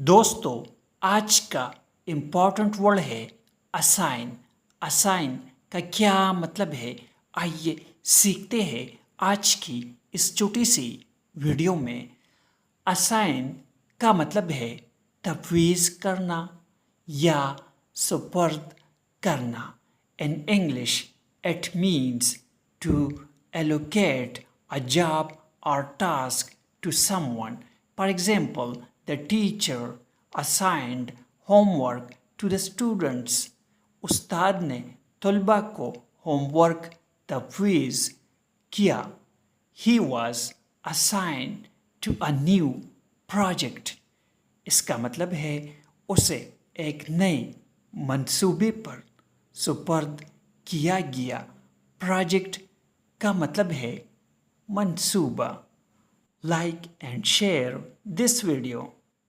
دوستو آج کا امپورٹنٹ ورڈ ہے اسائن۔ اسائن کا کیا مطلب ہے، آئیے سیکھتے ہیں آج کی اس چھوٹی سی ویڈیو میں۔ اسائن کا مطلب ہے تفویض کرنا یا سپرد کرنا۔ In English, it means to allocate a job or task to someone. For example, the teacher assigned homework to the students. استاد نے طلبہ کو ہوم ورک تفویض کیا۔ He was assigned to a new project. اس کا مطلب ہے اسے ایک نئے منصوبے پر سپرد کیا گیا۔ پروجیکٹ کا مطلب ہے منصوبہ۔ Like and share this video.